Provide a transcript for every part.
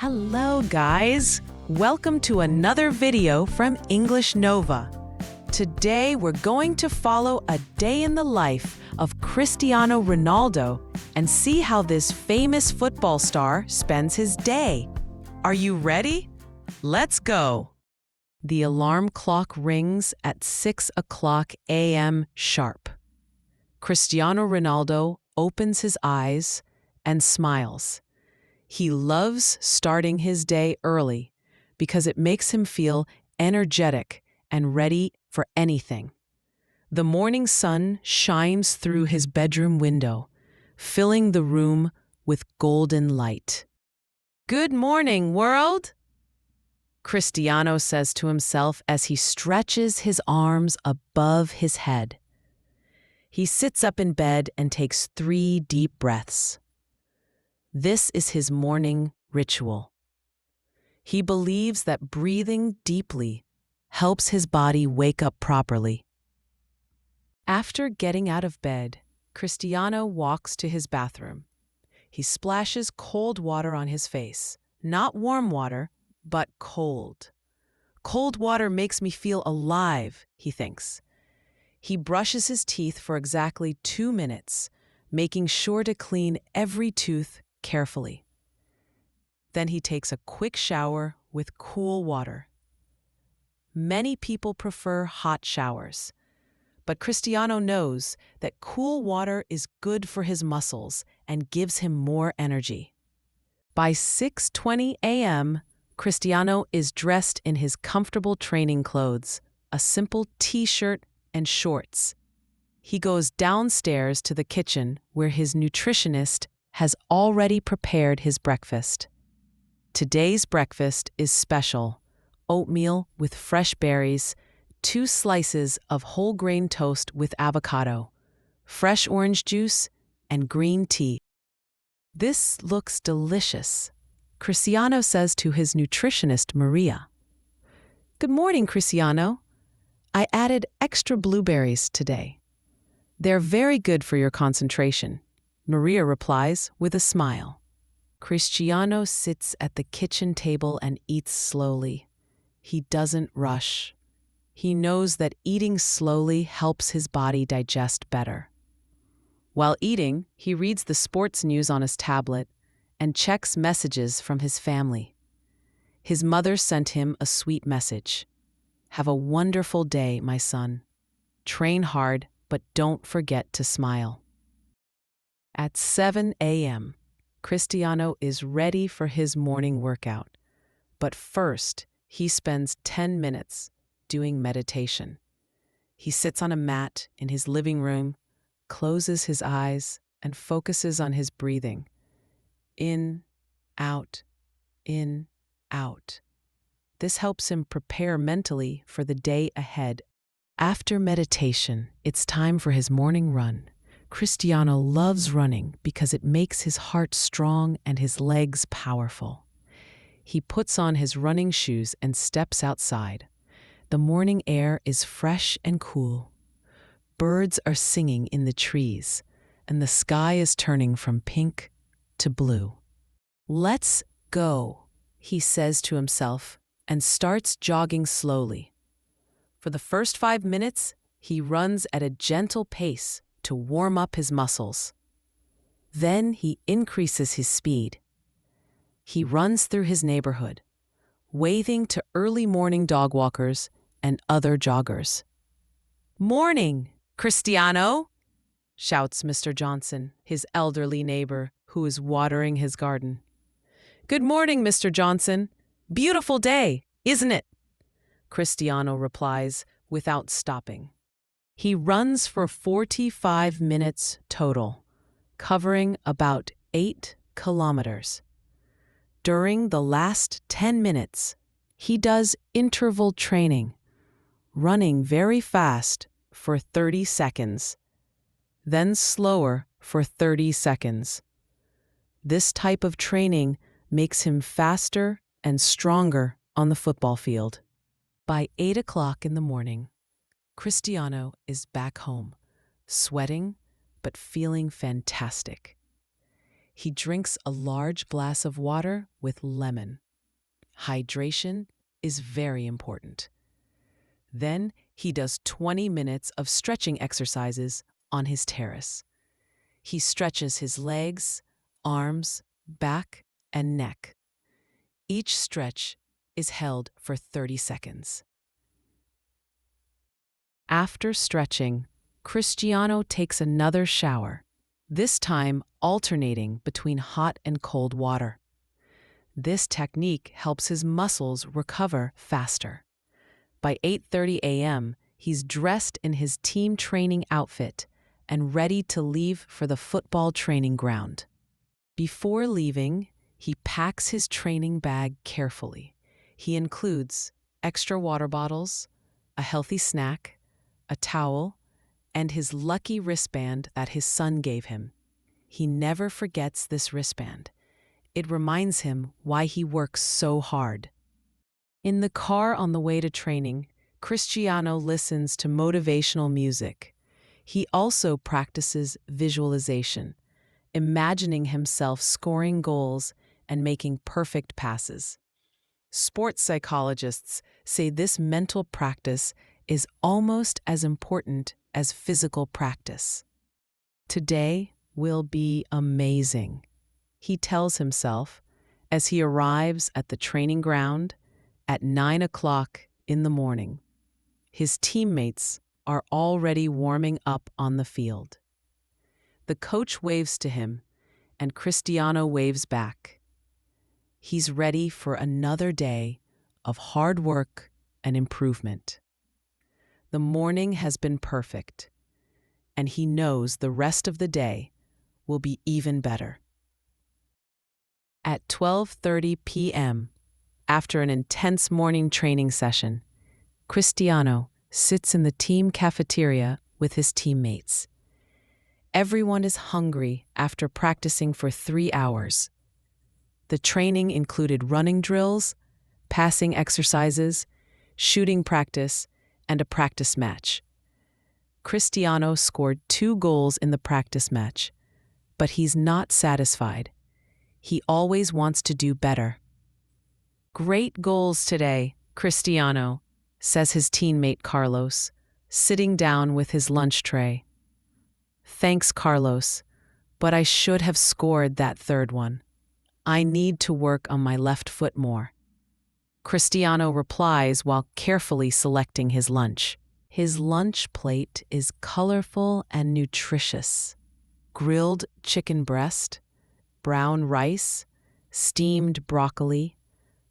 Hello, guys! Welcome to another video from English Nova. Today, we're going to follow a day in the life of Cristiano Ronaldo and see how this famous football star spends his day. Are you ready? Let's go! The alarm clock rings at 6 o'clock a.m. sharp. Cristiano Ronaldo opens his eyes and smiles. He loves starting his day early because it makes him feel energetic and ready for anything. The morning sun shines through his bedroom window, filling the room with golden light. "Good morning, world!" Cristiano says to himself as he stretches his arms above his head. He sits up in bed and takes 3 deep breaths. This is his morning ritual. He believes that breathing deeply helps his body wake up properly. After getting out of bed, Cristiano walks to his bathroom. He splashes cold water on his face. Not warm water, but cold. Cold water makes me feel alive, he thinks. He brushes his teeth for exactly 2 minutes, making sure to clean every tooth carefully. Then he takes a quick shower with cool water. Many people prefer hot showers, but Cristiano knows that cool water is good for his muscles and gives him more energy. By 6:20 a.m., Cristiano is dressed in his comfortable training clothes, a simple t-shirt and shorts. He goes downstairs to the kitchen where his nutritionist has already prepared his breakfast. Today's breakfast is special: oatmeal with fresh berries, 2 slices of whole grain toast with avocado, fresh orange juice, and green tea. "This looks delicious," Cristiano says to his nutritionist, Maria. "Good morning, Cristiano. I added extra blueberries today. They're very good for your concentration," Maria replies with a smile. Cristiano sits at the kitchen table and eats slowly. He doesn't rush. He knows that eating slowly helps his body digest better. While eating, he reads the sports news on his tablet and checks messages from his family. His mother sent him a sweet message. "Have a wonderful day, my son. Train hard, but don't forget to smile." At 7 a.m., Cristiano is ready for his morning workout. But first, he spends 10 minutes doing meditation. He sits on a mat in his living room, closes his eyes, and focuses on his breathing. In, out, in, out. This helps him prepare mentally for the day ahead. After meditation, it's time for his morning run. Cristiano loves running because it makes his heart strong and his legs powerful. He puts on his running shoes and steps outside. The morning air is fresh and cool. Birds are singing in the trees, and the sky is turning from pink to blue. "Let's go," he says to himself, and starts jogging slowly. For the first 5 minutes, he runs at a gentle pace to warm up his muscles. Then he increases his speed. He runs through his neighborhood, waving to early morning dog walkers and other joggers. "Morning, Cristiano!" shouts Mr. Johnson, his elderly neighbor, who is watering his garden. "Good morning, Mr. Johnson. Beautiful day, isn't it?" Cristiano replies without stopping. He runs for 45 minutes total, covering about 8 kilometers. During the last 10 minutes, he does interval training, running very fast for 30 seconds, then slower for 30 seconds. This type of training makes him faster and stronger on the football field. By 8 o'clock in the morning, Cristiano is back home, sweating but feeling fantastic. He drinks a large glass of water with lemon. Hydration is very important. Then he does 20 minutes of stretching exercises on his terrace. He stretches his legs, arms, back, and neck. Each stretch is held for 30 seconds. After stretching, Cristiano takes another shower, this time alternating between hot and cold water. This technique helps his muscles recover faster. By 8:30 a.m., he's dressed in his team training outfit and ready to leave for the football training ground. Before leaving, he packs his training bag carefully. He includes extra water bottles, a healthy snack, a towel, and his lucky wristband that his son gave him. He never forgets this wristband. It reminds him why he works so hard. In the car on the way to training, Cristiano listens to motivational music. He also practices visualization, imagining himself scoring goals and making perfect passes. Sports psychologists say this mental practice is almost as important as physical practice. Today will be amazing, he tells himself as he arrives at the training ground at 9 o'clock in the morning. His teammates are already warming up on the field. The coach waves to him, and Cristiano waves back. He's ready for another day of hard work and improvement. The morning has been perfect, and he knows the rest of the day will be even better. At 12:30 p.m., after an intense morning training session, Cristiano sits in the team cafeteria with his teammates. Everyone is hungry after practicing for 3 hours. The training included running drills, passing exercises, shooting practice, and a practice match. Cristiano scored 2 goals in the practice match, but he's not satisfied. He always wants to do better. "Great goals today, Cristiano," says his teammate Carlos, sitting down with his lunch tray. "Thanks, Carlos, but I should have scored that third one. I need to work on my left foot more." Cristiano replies while carefully selecting his lunch. His lunch plate is colorful and nutritious. Grilled chicken breast, brown rice, steamed broccoli,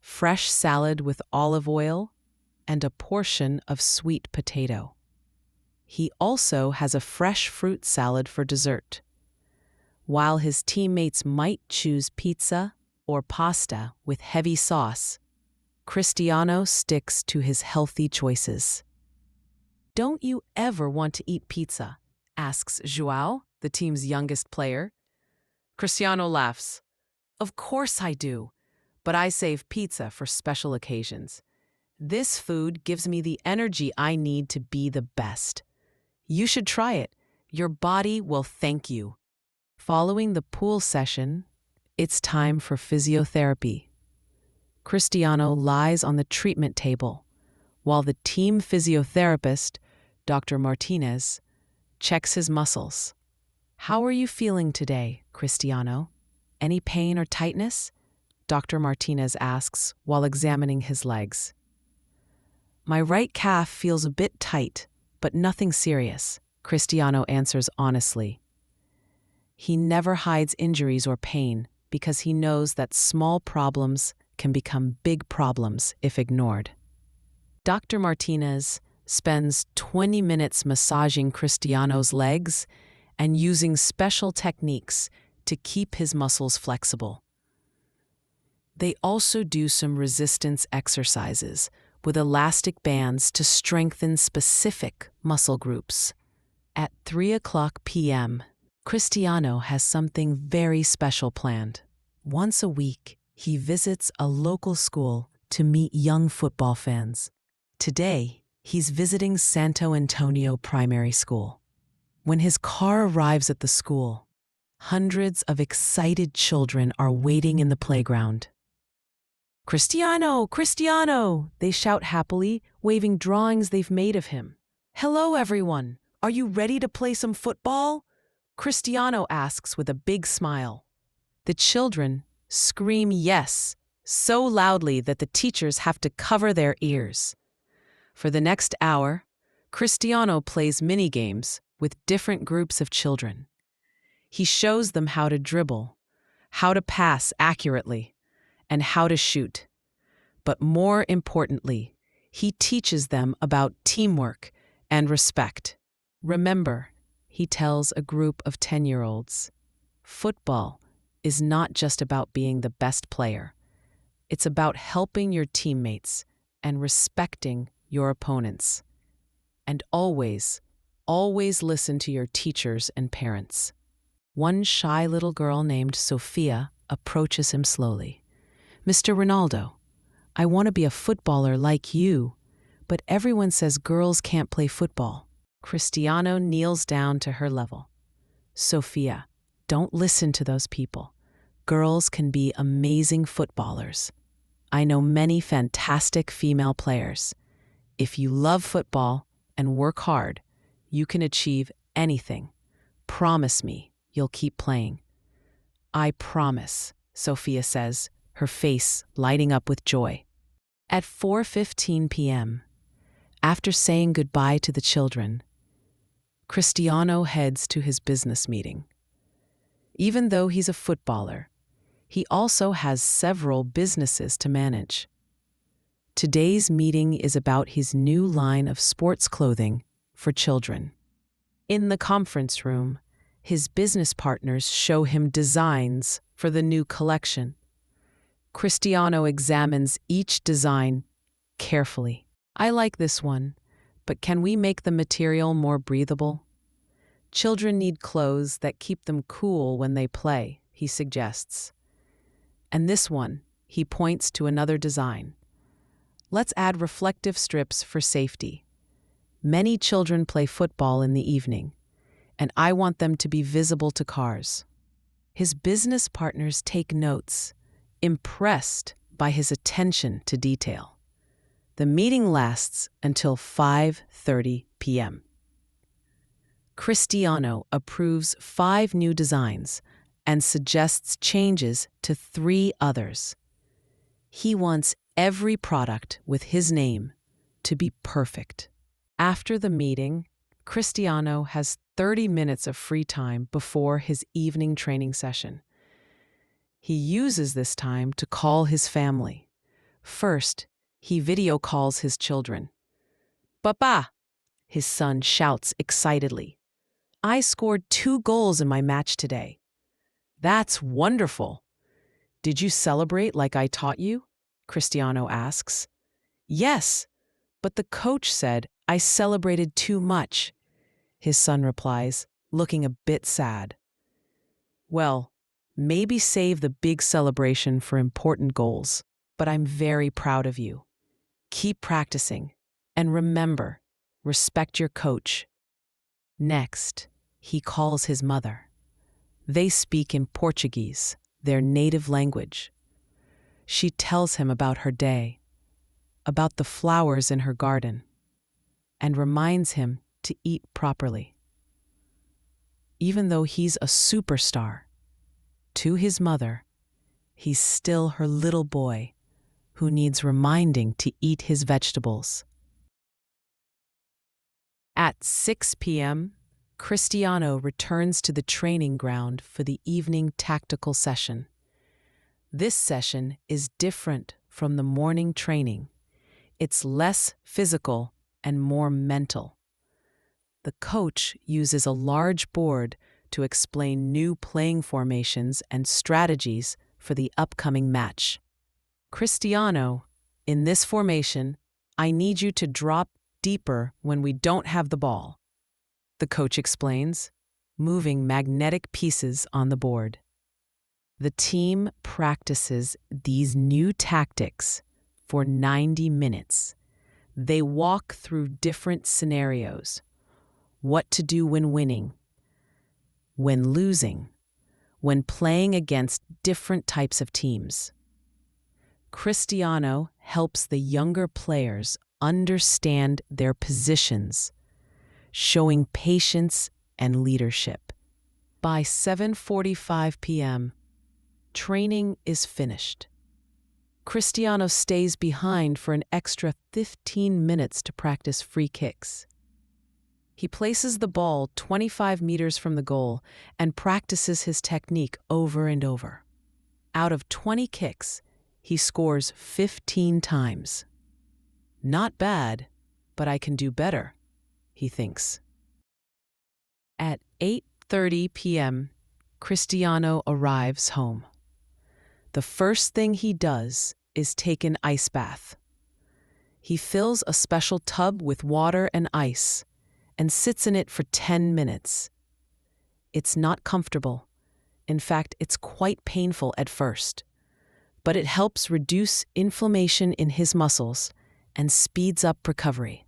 fresh salad with olive oil, and a portion of sweet potato. He also has a fresh fruit salad for dessert. While his teammates might choose pizza or pasta with heavy sauce, Cristiano sticks to his healthy choices. "Don't you ever want to eat pizza?" asks João, the team's youngest player. Cristiano laughs. "Of course I do, but I save pizza for special occasions. This food gives me the energy I need to be the best. You should try it. Your body will thank you." Following the pool session, it's time for physiotherapy. Cristiano lies on the treatment table, while the team physiotherapist, Dr. Martinez, checks his muscles. "How are you feeling today, Cristiano? Any pain or tightness?" Dr. Martinez asks while examining his legs. "My right calf feels a bit tight, but nothing serious," Cristiano answers honestly. He never hides injuries or pain because he knows that small problems can become big problems if ignored. Dr. Martinez spends 20 minutes massaging Cristiano's legs and using special techniques to keep his muscles flexible. They also do some resistance exercises with elastic bands to strengthen specific muscle groups. At 3 o'clock p.m., Cristiano has something very special planned. Once a week, he visits a local school to meet young football fans. Today, he's visiting Santo Antonio Primary School. When his car arrives at the school, Hundreds of excited children are waiting in the playground. Cristiano! Cristiano! They shout happily, waving drawings they've made of him. Hello, everyone! Are you ready to play some football? Cristiano asks with a big smile. The children scream yes, so loudly that the teachers have to cover their ears. For the next hour, Cristiano plays mini-games with different groups of children. He shows them how to dribble, how to pass accurately, and how to shoot. But more importantly, he teaches them about teamwork and respect. Remember, he tells a group of 10-year-olds, football is not just about being the best player. It's about helping your teammates and respecting your opponents. And always, always listen to your teachers and parents. One shy little girl named Sophia approaches him slowly. Mr. Ronaldo, I want to be a footballer like you, but everyone says girls can't play football. Cristiano kneels down to her level. Sophia, don't listen to those people. Girls can be amazing footballers. I know many fantastic female players. If you love football and work hard, you can achieve anything. Promise me you'll keep playing. I promise, Sophia says, her face lighting up with joy. At 4:15 p.m., after saying goodbye to the children, Cristiano heads to his business meeting. Even though he's a footballer, he also has several businesses to manage. Today's meeting is about his new line of sports clothing for children. In the conference room, his business partners show him designs for the new collection. Cristiano examines each design carefully. I like this one, but can we make the material more breathable? Children need clothes that keep them cool when they play, he suggests. And this one, he points to another design. Let's add reflective strips for safety. Many children play football in the evening, and I want them to be visible to cars. His business partners take notes, impressed by his attention to detail. The meeting lasts until 5:30 p.m. Cristiano approves 5 new designs and suggests changes to 3 others. He wants every product with his name to be perfect. After the meeting, Cristiano has 30 minutes of free time before his evening training session. He uses this time to call his family. First, he video calls his children. "Papa," his son shouts excitedly, "I scored 2 goals in my match today." "That's wonderful. Did you celebrate like I taught you?" Cristiano asks. "Yes, but the coach said I celebrated too much," his son replies, looking a bit sad. "Well, maybe save the big celebration for important goals, but I'm very proud of you. Keep practicing, and remember, respect your coach." Next, he calls his mother. They speak in Portuguese, their native language. She tells him about her day, about the flowers in her garden, and reminds him to eat properly. Even though he's a superstar, to his mother, he's still her little boy who needs reminding to eat his vegetables. At 6 p.m., Cristiano returns to the training ground for the evening tactical session. This session is different from the morning training. It's less physical and more mental. The coach uses a large board to explain new playing formations and strategies for the upcoming match. "Cristiano, in this formation, I need you to drop deeper when we don't have the ball," the coach explains, moving magnetic pieces on the board. The team practices these new tactics for 90 minutes. They walk through different scenarios: what to do when winning, when losing, when playing against different types of teams. Cristiano helps the younger players understand their positions, showing patience and leadership. By 7:45 p.m., training is finished. Cristiano stays behind for an extra 15 minutes to practice free kicks. He places the ball 25 meters from the goal and practices his technique over and over. Out of 20 kicks, he scores 15 times. Not bad, but I can do better, he thinks. At 8:30 p.m., Cristiano arrives home. The first thing he does is take an ice bath. He fills a special tub with water and ice and sits in it for 10 minutes. It's not comfortable. In fact, it's quite painful at first, but it helps reduce inflammation in his muscles and speeds up recovery.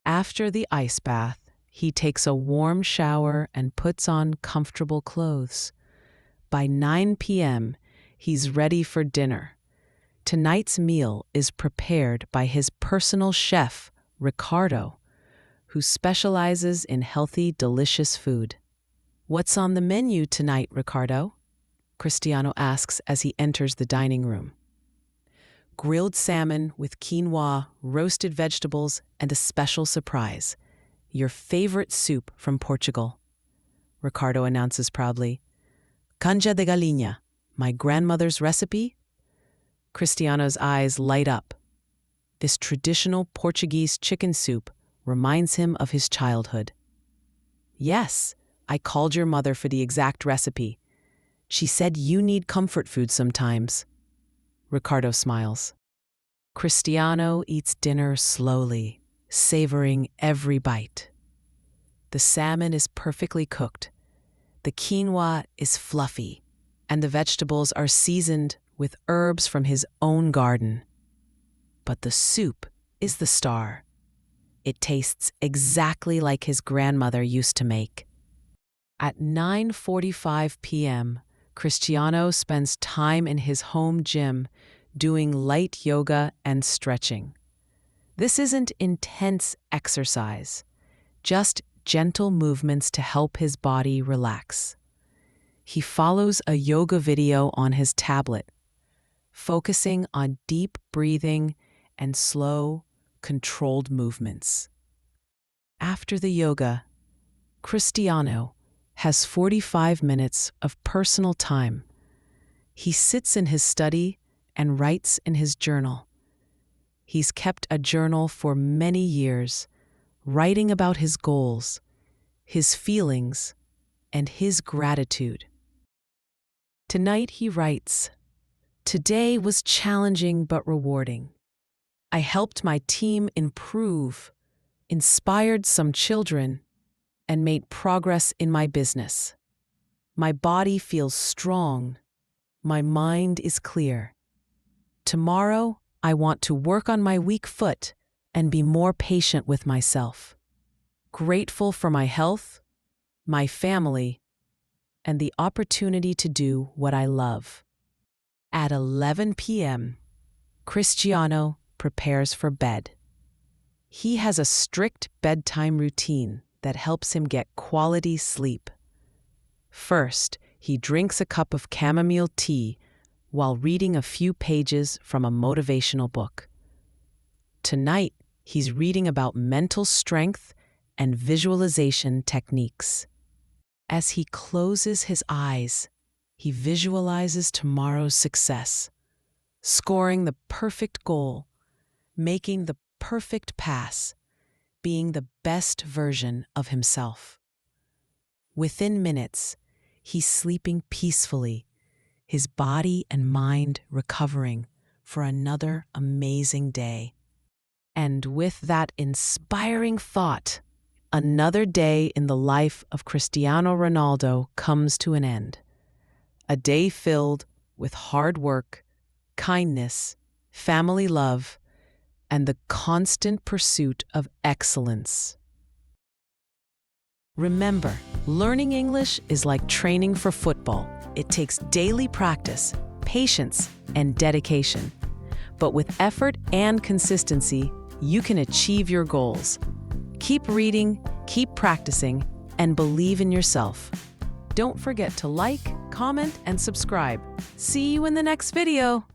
After the ice bath, he takes a warm shower and puts on comfortable clothes. By 9 p.m., he's ready for dinner. Tonight's meal is prepared by his personal chef, Ricardo, who specializes in healthy, delicious food. "What's on the menu tonight, Ricardo?" Cristiano asks as he enters the dining room. "Grilled salmon with quinoa, roasted vegetables, and a special surprise. Your favorite soup from Portugal," Ricardo announces proudly. "Canja de galinha, my grandmother's recipe?" Cristiano's eyes light up. This traditional Portuguese chicken soup reminds him of his childhood. "Yes, I called your mother for the exact recipe. She said you need comfort food sometimes." Ricardo smiles. Cristiano eats dinner slowly, savoring every bite. The salmon is perfectly cooked. The quinoa is fluffy, and the vegetables are seasoned with herbs from his own garden. But the soup is the star. It tastes exactly like his grandmother used to make. At 9:45 p.m., Cristiano spends time in his home gym doing light yoga and stretching. This isn't intense exercise, just gentle movements to help his body relax. He follows a yoga video on his tablet, focusing on deep breathing and slow, controlled movements. After the yoga, Cristiano has 45 minutes of personal time. He sits in his study and writes in his journal. He's kept a journal for many years, writing about his goals, his feelings, and his gratitude. Tonight he writes, "Today was challenging but rewarding. I helped my team improve, inspired some children, and made progress in my business. My body feels strong. My mind is clear. Tomorrow, I want to work on my weak foot and be more patient with myself. Grateful for my health, my family, and the opportunity to do what I love." At 11 p.m., Cristiano prepares for bed. He has a strict bedtime routine that helps him get quality sleep. First, he drinks a cup of chamomile tea while reading a few pages from a motivational book. Tonight, he's reading about mental strength and visualization techniques. As he closes his eyes, he visualizes tomorrow's success, scoring the perfect goal, making the perfect pass, being the best version of himself. Within minutes, he's sleeping peacefully, his body and mind recovering for another amazing day. And with that inspiring thought, another day in the life of Cristiano Ronaldo comes to an end. A day filled with hard work, kindness, family love, and the constant pursuit of excellence. Remember, Learning English is like training for football. It takes daily practice, patience, and dedication. But with effort and consistency, you can achieve your goals. Keep reading, keep practicing, and believe in yourself. Don't forget to like, comment, and subscribe. See you in the next video.